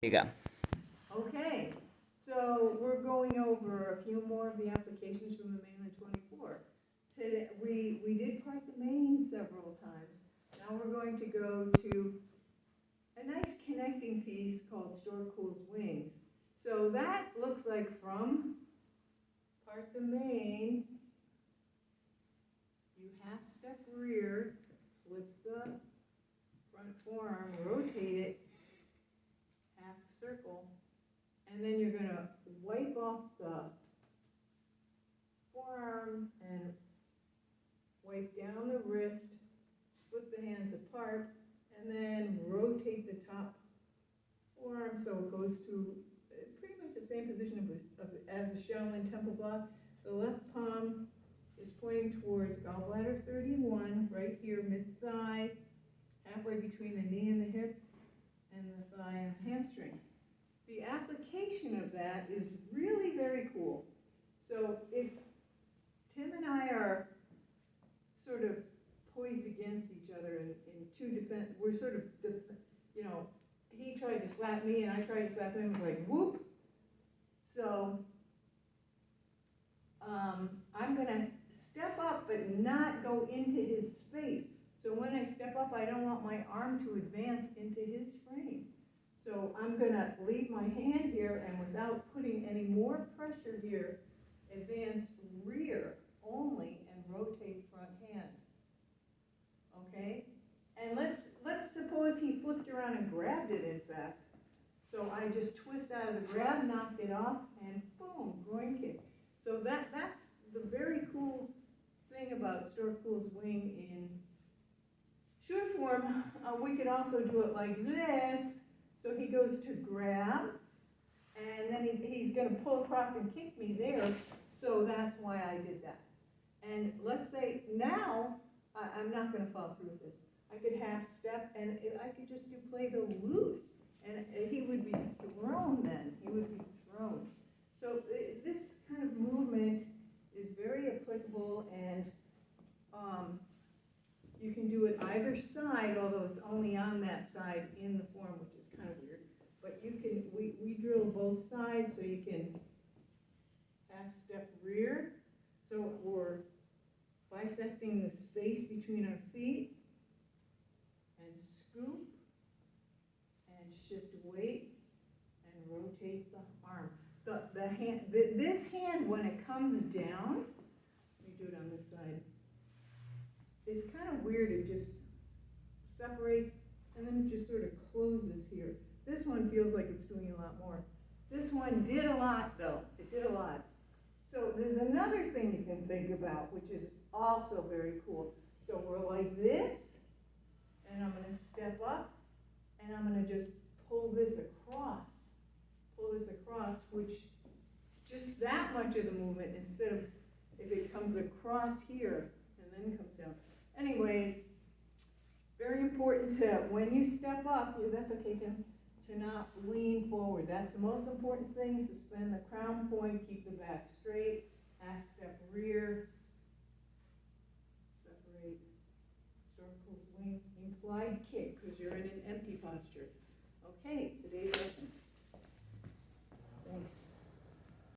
you go. Okay, so we're going over a few more of the applications from the mainland 24. Today, we did part the main several times. Now we're going to go to a nice connecting piece called Stork Wings. So that looks like from part the main, you half step rear, flip the front forearm, rotate it, half circle, and then you're going to wipe off the forearm and wipe down the wrist, split the hands apart, and then rotate the top forearm so it goes to pretty much the same position as the Shaolin Temple block. The left palm is pointing towards gallbladder 31, right here, mid-thigh, halfway between the knee and the hip, and the thigh and the hamstring. The application of that is really very cool. So if Tim and I are sort of poised against each other in two different, we're sort of, you know, he tried to slap me and I tried to slap him, it was like whoop. So I'm gonna step up but not go into his space. So when I step up, I don't want my arm to advance into his frame. So I'm gonna leave my hand here and without putting any more pressure here, advance rear only and rotate front hand. Okay? And let's suppose he flipped around and grabbed it, in fact. So I just twist out of the grab, knocked it off, and boom, groin kick. So that's the very cool thing about Stork Wing in short form. We could also do it like this. So he goes to grab, and then he's going to pull across and kick me there. So that's why I did that. And let's say now, I'm not going to fall through this. I could half step, and I could just play the lute, and he would be thrown then. He would be thrown. So this kind of movement is very applicable, and you can do it either side, although it's only on that side in the form, which is kind of weird. But you can, we drill both sides, so you can half step rear. So we're bisecting the space between our feet, and scoop, and shift weight, and rotate the arm. The hand, this hand, when it comes down, let me do it on this side. It's kind of weird. It just separates, and then it just sort of closes here. This one feels like it's doing a lot more. This one did a lot, though. It did a lot. So there's another thing you can think about, which is also very cool. So we're like this, and I'm going to step up, and I'm going to just pull this across, which just that much of the movement instead of if it comes across here and then comes down. Anyways, very important to, when you step up, that's okay, Tim, to not lean forward. That's the most important thing, is suspend the crown point, keep the back straight, half step rear, separate, circles, wings, implied kick, because you're in an empty posture. Okay, today's lesson.